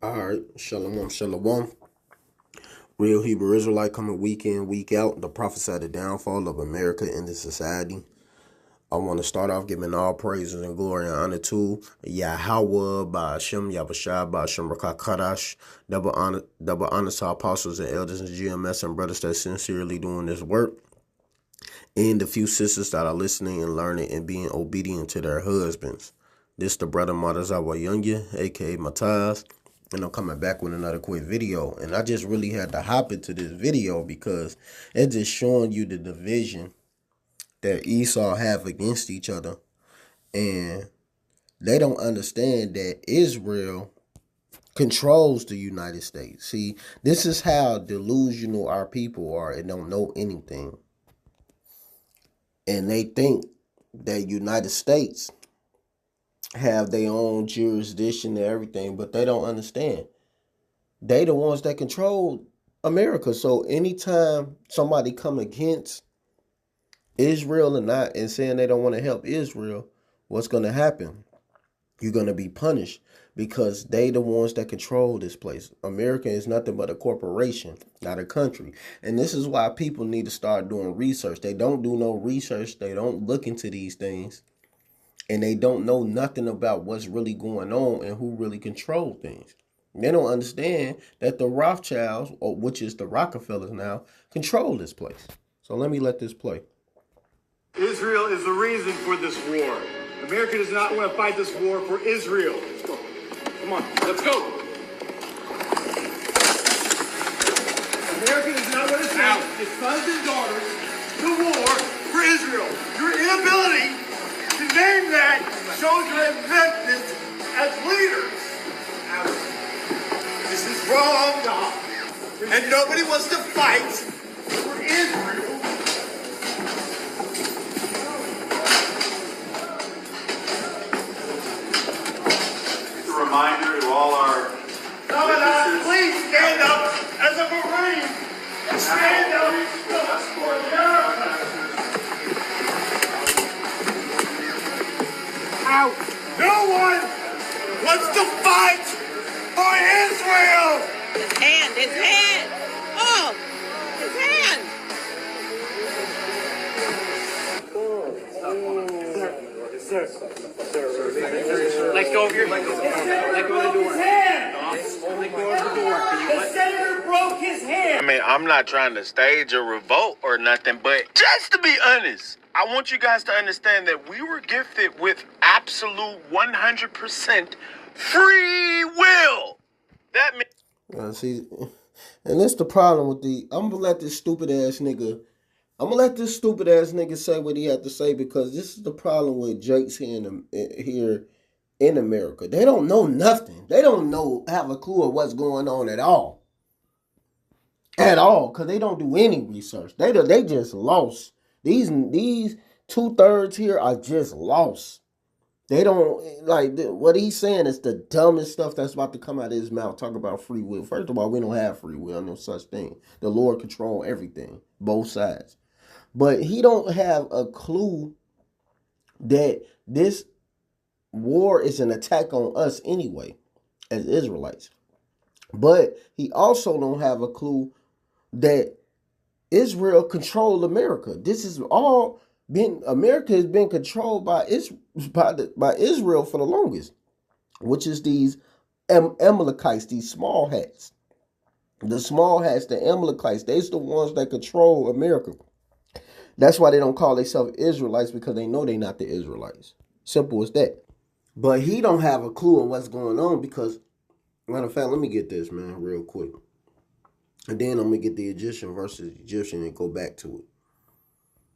All right, shalom, shalom. Real Hebrew Israelite coming week in, week out. The prophesy the downfall of America and the society. I want to start off giving all praises and glory and honor to Yahawah by Hashem, Yahawashai by Hashem Rakakadash. Double honor to our apostles and elders and GMS and brothers that sincerely doing this work. And the few sisters that are listening and learning and being obedient to their husbands. This the brother Matazawa Yunya, aka Mataz. And I'm coming back with another quick video. And I just really had to hop into this video because it's just showing you the division that Esau have against each other. And they don't understand that Israel controls the United States. See, this is how delusional our people are and don't know anything. And they think that United States have their own jurisdiction and everything, but they don't understand. They the ones that control America. So anytime somebody come against Israel and saying they don't want to help Israel, what's going to happen? You're going to be punished because they the ones that control this place. America is nothing but a corporation, not a country. And this is why people need to start doing research. They don't do no research. They don't look into these things. And they don't know nothing about what's really going on and who really control things. They don't understand that the Rothschilds, or which is the Rockefellers now, control this place. So let this play. Israel is the reason for this war. America does not want to fight this war for Israel. Let's go. Come on, let's go. America does not want to send its sons and daughters to war for Israel. Your inability to name that shows your investment as leaders. This is wrong, God. And nobody wants to fight for Israel. It's a reminder to all our please stand up as a Marine. Stand up for America. No one wants to fight for Israel! His hand! Oh! His hand! Let go of your hand. Let go of the door. Let go of the door. The senator broke his hand! I mean, I'm not trying to stage a revolt or nothing, but just to be honest, I want you guys to understand that we were gifted with absolute 100% free will. That means... See, and that's the problem with I'm gonna let this stupid ass nigga say what he had to say, because this is the problem with Jakes here in America. They don't know nothing. They don't have a clue of what's going on at all. At all, because they don't do any research. They just lost. These 2/3 here are just lost. They don't, like, what he's saying is the dumbest stuff that's about to come out of his mouth. Talk about free will. First of all, we don't have free will, no such thing. The Lord control everything, both sides. But he don't have a clue that this war is an attack on us anyway, as Israelites. But he also don't have a clue that Israel controlled America. This is all America has been controlled by Israel for the longest, which is these Amalekites, these small hats. The small hats, the Amalekites, they're the ones that control America. That's why they don't call themselves Israelites, because they know they're not the Israelites. Simple as that. But he don't have a clue of what's going on, because, matter of fact, let me get this, man, real quick. And then I'm going to get the Egyptian versus Egyptian and go back to it.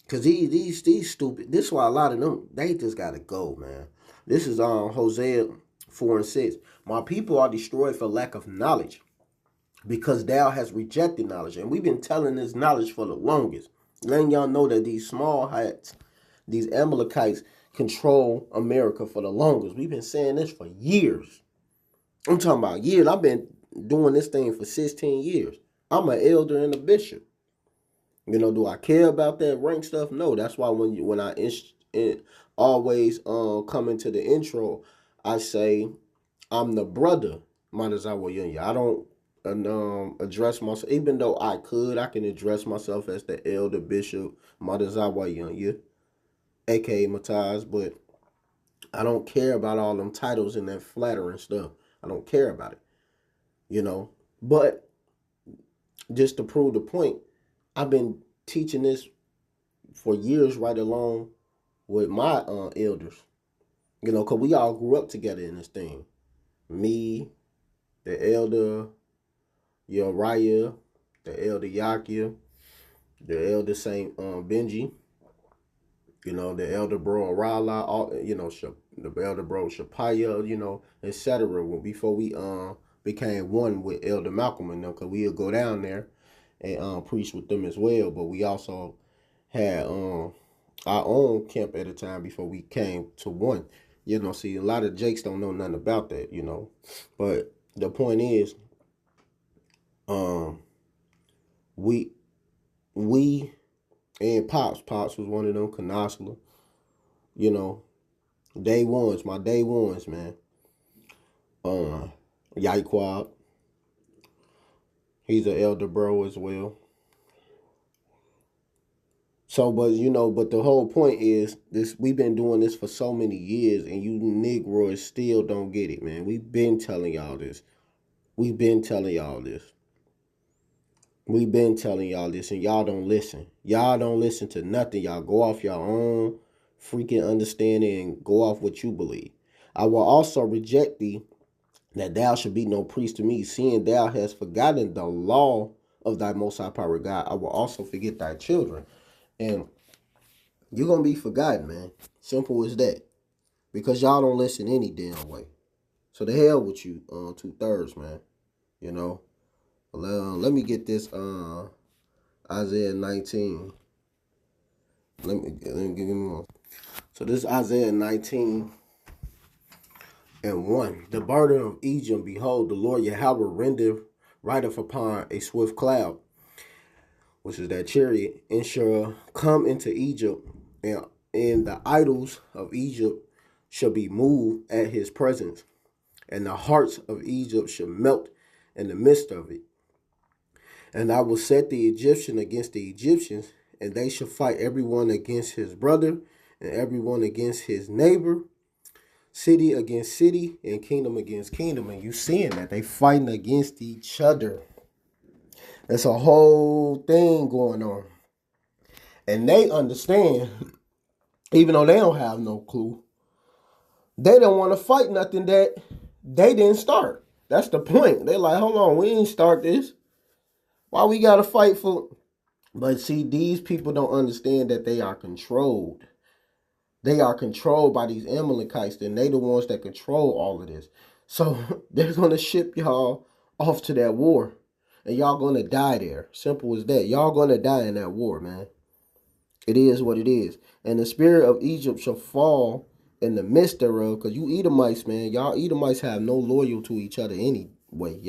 Because these stupid, this is why a lot of them, they just got to go, man. This is Hosea 4:6. My people are destroyed for lack of knowledge, because thou hast rejected knowledge. And we've been telling this knowledge for the longest. Letting y'all know that these small hats, these Amalekites, control America for the longest. We've been saying this for years. I'm talking about years. I've been doing this thing for 16 years. I'm an elder and a bishop. You know, do I care about that rank stuff? No. That's why when I always come into the intro, I say I'm the brother Madazawa. I don't address myself, even though I can address myself as the elder bishop Madazawa, aka Mataz, but I don't care about all them titles and that flattering stuff. I don't care about it, But just to prove the point, I've been teaching this for years right along with my elders, because we all grew up together in this thing. Me, the elder Uriah, the elder Yakia, the elder Saint Benji, the elder bro Rala, all the elder bro Shapaya, etc. Before we became one with Elder Malcolm and them, because we'll go down there and preach with them as well. But we also had our own camp at a time before we came to one. See, a lot of Jakes don't know nothing about that, But the point is, we and Pops was one of them, Canostla, day ones, my day ones, man. Yaiquab, he's an elder bro as well. So, but the whole point is this: we've been doing this for so many years, and you Negroes still don't get it, man. We've been telling y'all this. We've been telling y'all this. We've been telling y'all this, and y'all don't listen. Y'all don't listen to nothing. Y'all go off your own freaking understanding and go off what you believe. I will also reject thee that thou should be no priest to me, seeing thou hast forgotten the law of thy most high power God. I will also forget thy children. And you're going to be forgotten, man. Simple as that. Because y'all don't listen any damn way. So the hell with you, 2/3, man. Let me get this Isaiah 19. Let me give you more. So this Isaiah 19 and 1. The burden of Egypt, behold, the Lord Yahweh rideth upon a swift cloud, which is that chariot, and shall come into Egypt, and the idols of Egypt shall be moved at his presence, and the hearts of Egypt shall melt in the midst of it. And I will set the Egyptian against the Egyptians, and they shall fight everyone against his brother, and everyone against his neighbor, city against city, and kingdom against kingdom. And you seeing that they fighting against each other. There's a whole thing going on. And they understand, even though they don't have no clue, they don't want to fight nothing that they didn't start. That's the point. They're like, hold on, we didn't start this. Why we got to fight for? But see, these people don't understand that they are controlled. They are controlled by these Amalekites, and they the ones that control all of this. So they're going to ship y'all off to that war. And y'all going to die there. Simple as that. Y'all going to die in that war, man. It is what it is. And the spirit of Egypt shall fall in the midst thereof. Because you Edomites, man. Y'all Edomites have no loyalty to each other anyway.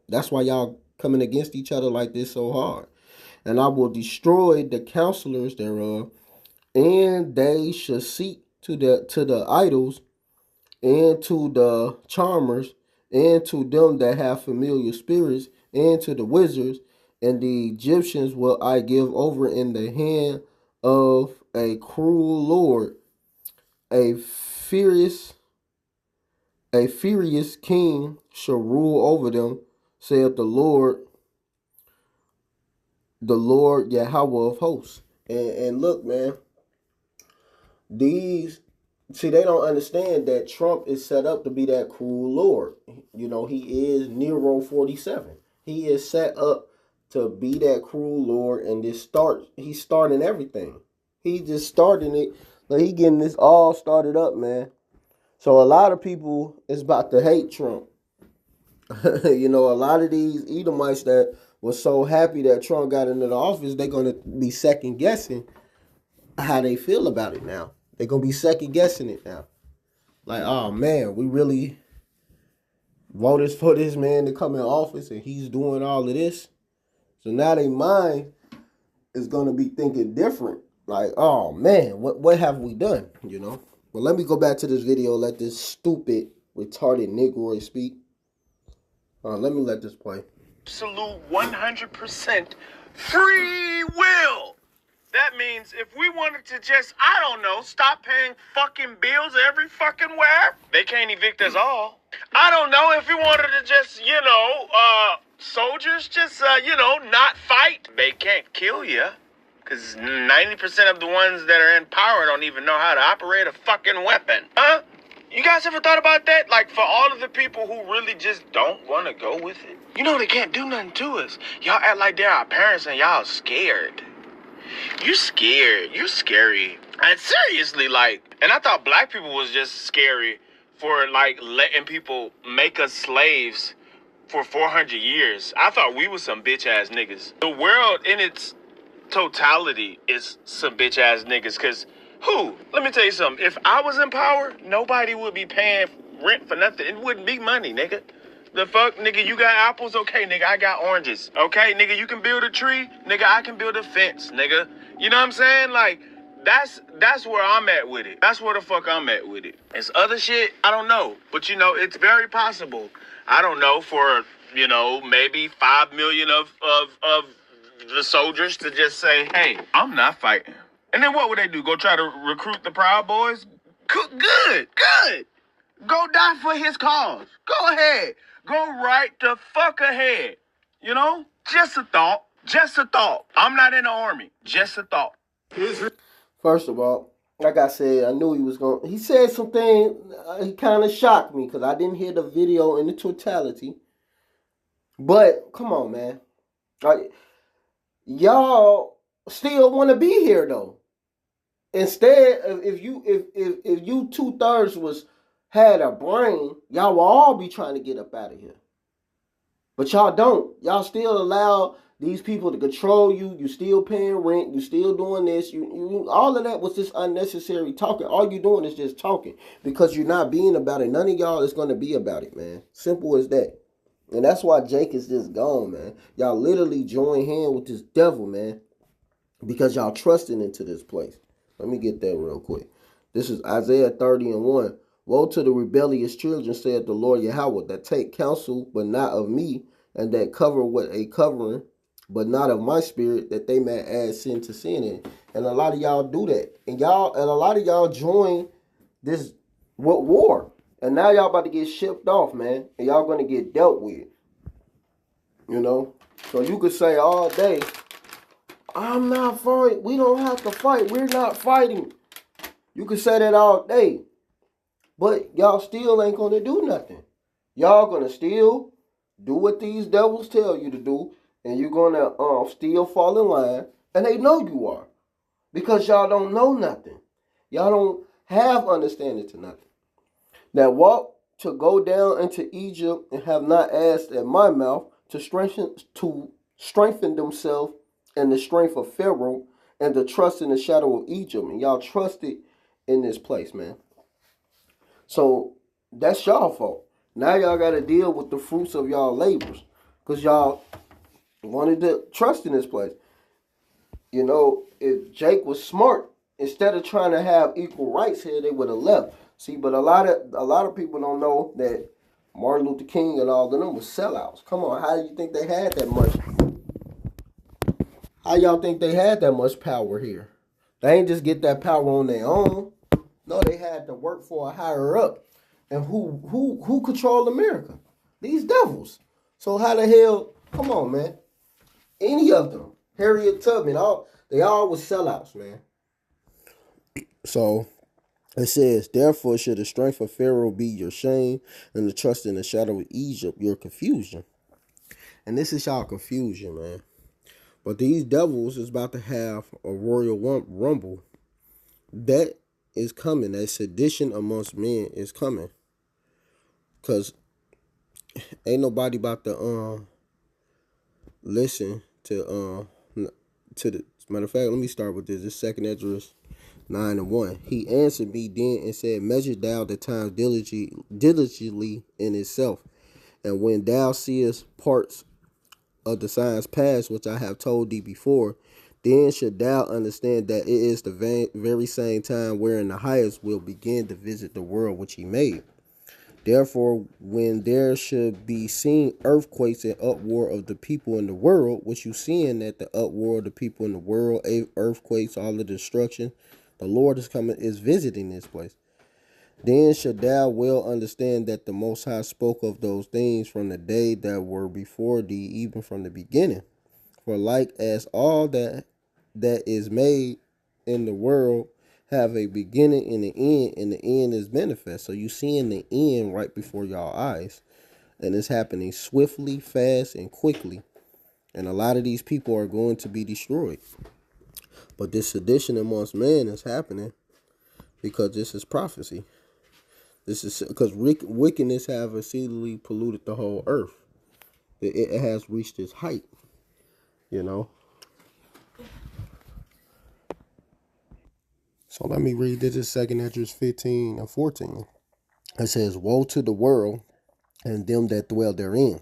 That's why y'all coming against each other like this so hard. And I will destroy the counselors thereof, and they shall seek to the idols, and to the charmers, and to them that have familiar spirits, and to the wizards, and the Egyptians will I give over in the hand of a cruel Lord, a furious king shall rule over them, saith the Lord Yahweh of hosts. And look, man, they don't understand that Trump is set up to be that cruel Lord. He is Nero 47. He is set up to be that cruel Lord, and he's starting everything. He's just starting it. Like, he getting this all started up, man. So a lot of people is about to hate Trump. A lot of these Edomites that was so happy that Trump got into the office, they're going to be second guessing how they feel about it now. They're going to be second guessing it now. Like, oh man, we really voted for this man to come in office and he's doing all of this. So now their mind is going to be thinking different. Like, oh man, what have we done? Well, let me go back to this video. Let this stupid, retarded Negro speak. Let me let this play. Absolute 100% free will. That means if we wanted to just, I don't know, stop paying fucking bills every fucking where, they can't evict us all. I don't know, if we wanted to just, soldiers just, not fight, they can't kill you. Because 90% of the ones that are in power don't even know how to operate a fucking weapon. Huh? You guys ever thought about that? Like, for all of the people who really just don't want to go with it. You know they can't do nothing to us. Y'all act like they're our parents and y'all scared. You scared. You're scary. And seriously, and I thought black people was just scary for, letting people make us slaves for 400 years. I thought we was some bitch-ass niggas. The world in its totality is some bitch-ass niggas, because let me tell you something. If I was in power, nobody would be paying rent for nothing. It wouldn't be money, nigga. The fuck, nigga, you got apples? Okay, nigga, I got oranges. Okay, nigga, you can build a tree? Nigga, I can build a fence, nigga. You know what I'm saying? That's where I'm at with it. That's where the fuck I'm at with it. It's other shit, I don't know. But, it's very possible. I don't know, for, maybe 5 million of the soldiers to just say, hey, I'm not fighting. And then what would they do? Go try to recruit the Proud Boys? Good. Go die for his cause. Go ahead. Go right the fuck ahead. Just a thought. I'm not in the army. Just a thought. First of all, like I said, I knew he was going. He said something. He kind of shocked me because I didn't hear the video in the totality. But come on, man. Y'all still want to be here though. Instead, if you 2/3 had a brain, y'all will all be trying to get up out of here. But y'all don't. Y'all still allow these people to control you. You still paying rent. You still doing this. You all of that was just unnecessary talking. All you doing is just talking because you're not being about it. None of y'all is going to be about it, man. Simple as that. And that's why Jake is just gone, man. Y'all literally join hand with this devil, man, because y'all trusting into this place. Let me get that real quick. This is Isaiah 30:1. Woe to the rebellious children, saith the Lord Yahweh, that take counsel, but not of me, and that cover with a covering, but not of my spirit, that they may add sin to sin in. And a lot of y'all do that. And a lot of y'all join this war. And now y'all about to get shipped off, man. And y'all going to get dealt with. So you could say all day, I'm not fighting. We don't have to fight. We're not fighting. You could say that all day. But y'all still ain't going to do nothing. Y'all going to still do what these devils tell you to do. And you're going to still fall in line. And they know you are. Because y'all don't know nothing. Y'all don't have understanding to nothing. That walk to go down into Egypt and have not asked at my mouth to strengthen themselves in the strength of Pharaoh and to trust in the shadow of Egypt. And y'all trusted in this place, man. So that's y'all fault. Now y'all got to deal with the fruits of y'all labors because y'all wanted to trust in this place. If Jake was smart, instead of trying to have equal rights here, they would have left. See, but a lot of people don't know that Martin Luther King and all of them was sellouts. Come on, how do you think they had that much? How y'all think they had that much power here? They ain't just get that power on their own. No, they had to work for a higher up. And who controlled America? These devils. So how the hell? Come on, man. Any of them, Harriet Tubman, they all was sellouts, man. So it says, therefore should the strength of Pharaoh be your shame, and the trust in the shadow of Egypt your confusion. And this is y'all confusion, man. But these devils is about to have a royal rumble. That is coming. That sedition amongst men is coming. Because ain't nobody about to listen to the matter of fact, let me start with this. This 2 Ezra 9:1. He answered me then and said, measure thou the time diligently in itself. And when thou seest parts of the signs past, which I have told thee before, then should thou understand that it is the very same time wherein the highest will begin to visit the world which he made. Therefore, when there should be seen earthquakes and uproar of the people in the world, which you seeing that the uproar of the people in the world, earthquakes, all the destruction, the Lord is coming, is visiting this place. Then should thou well understand that the Most High spoke of those things from the day that were before thee, even from the beginning. For like as all that is made in the world have a beginning and the end is manifest. So you seeing the end right before y'all eyes. And it's happening swiftly, fast, and quickly. And a lot of these people are going to be destroyed. But this sedition amongst man is happening because this is prophecy. This is because wickedness have exceedingly polluted the whole earth. It has reached its height, you know. So let me read this in 2 Esdras 15 and 14. It says, woe to the world and them that dwell therein,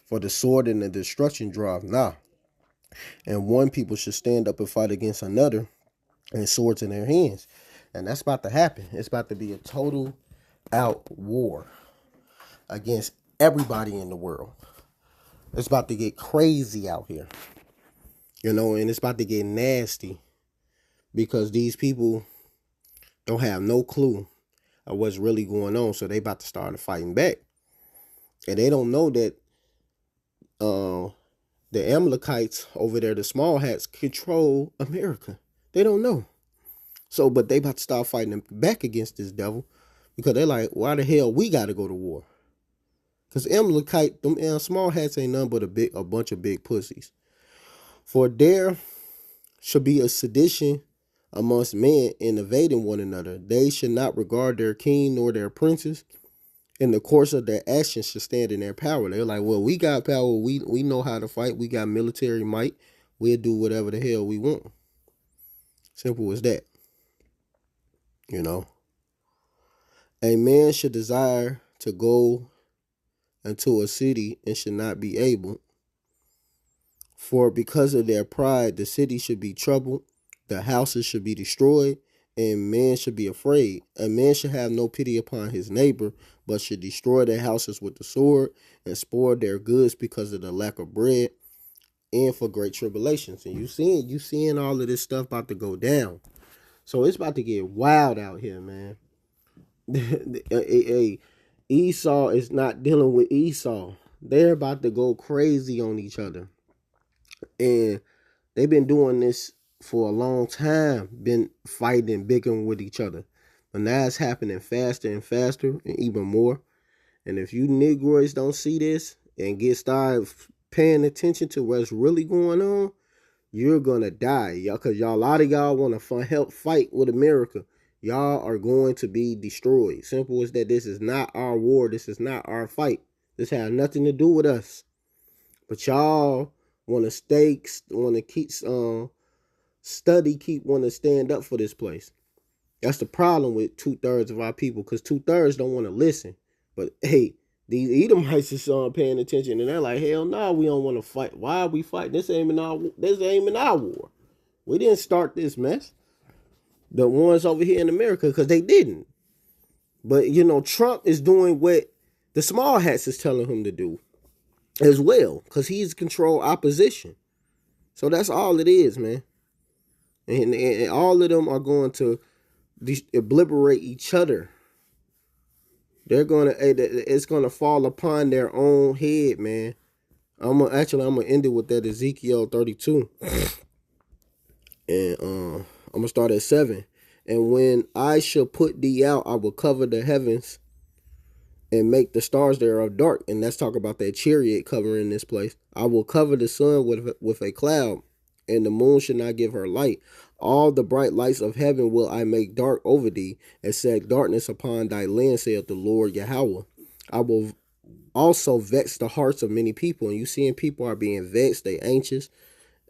for the sword and the destruction draweth nigh. And one people should stand up and fight against another, and swords in their hands. And that's about to happen. It's about to be a total out war against everybody in the world. It's about to get crazy out here, you know, and it's about to get nasty because these people don't have no clue of what's really going on. So they about to start fighting back. And they don't know that the Amalekites over there, the small hats, control America. They don't know. So, but they about to start fighting back against this devil because they're like, why the hell we got to go to war? Because Amalekite, them small hats ain't nothing but a bunch of big pussies. For there should be a sedition amongst men in invading one another. They should not regard their king nor their princes. In the course of their actions should stand in their power. They're like, well, we got power. We know how to fight. We got military might. We'll do whatever the hell we want. Simple as that. You know. A man should desire to go into a city and should not be able. For because of their pride, the city should be troubled, the houses should be destroyed, and man should be afraid. A man should have no pity upon his neighbor, but should destroy their houses with the sword and spoil their goods because of the lack of bread and for great tribulations. And you seeing all of this stuff about to go down. So it's about to get wild out here, man. Esau is not dealing with Esau. They're about to go crazy on each other. And they've been doing this for a long time, been fighting, bickering with each other. But now it's happening faster and faster and even more. And if you Negroes don't see this and started paying attention to what's really going on, you're going to die. Y'all, because a lot of y'all want to help fight with America. Y'all are going to be destroyed. Simple as that. This is not our war. This is not our fight. This has nothing to do with us. But y'all want to keep want to stand up for this place. That's the problem with 2/3 of our people, because 2/3 don't want to listen. But hey, these Edomites are paying attention, and they're like, hell no, we don't want to fight. Why are we fighting? This ain't in our war. We didn't start this mess. The ones over here in America, because they didn't. But you know, Trump is doing what the small hats is telling him to do as well, because he's control opposition. So that's all it is, man. And all of them are going to obliterate each other. It's gonna fall upon their own head, man. I'm gonna end it with that Ezekiel 32, and I'm gonna start at 7. And when I shall put thee out, I will cover the heavens and make the stars thereof dark. And let's talk about that chariot covering this place. I will cover the sun with a cloud, and the moon shall not give her light. All the bright lights of heaven will I make dark over thee, and set darkness upon thy land, saith the Lord Yahweh. I will also vex the hearts of many people. And you seeing people are being vexed, they anxious.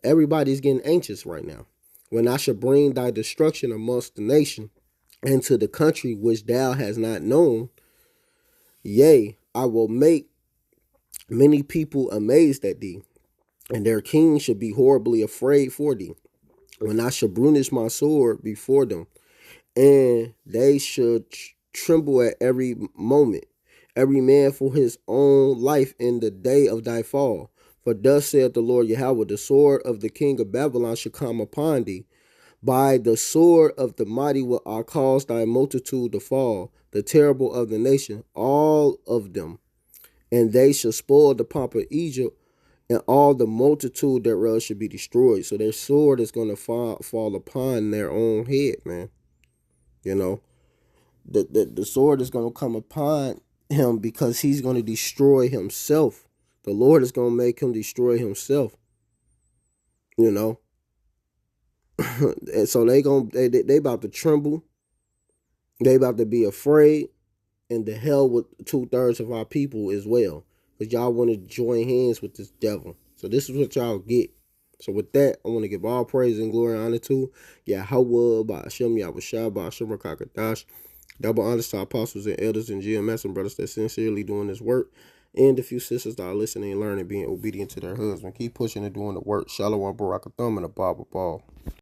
Everybody's getting anxious right now. When I shall bring thy destruction amongst the nation, and to the country which thou hast not known, yea, I will make many people amazed at thee, and their kings should be horribly afraid for thee. When I shall brundish my sword before them, and they should tremble at every moment, every man for his own life in the day of thy fall. For thus saith the Lord Yahweh, the sword of the king of Babylon shall come upon thee. By the sword of the mighty will I cause thy multitude to fall, the terrible of the nation, all of them. And they shall spoil the pomp of Egypt, and all the multitude thereof should be destroyed. So their sword is going to fall upon their own head, man. You know, the sword is going to come upon him because he's going to destroy himself. The Lord is going to make him destroy himself. You know, and so they about to tremble. They about to be afraid, and the hell with 2/3 of our people as well, because y'all want to join hands with this devil. So this is what y'all get. So with that, I want to give all praise and glory and honor to Yahawah, by Hashem, YAHAWASHI, by Hashem Rakakadash. Double honors to our apostles and elders and GMS and brothers that sincerely doing this work. And a few sisters that are listening and learning, being obedient to their husband. Keep pushing and doing the work. Shalom, Barakathum, and a Bible ball.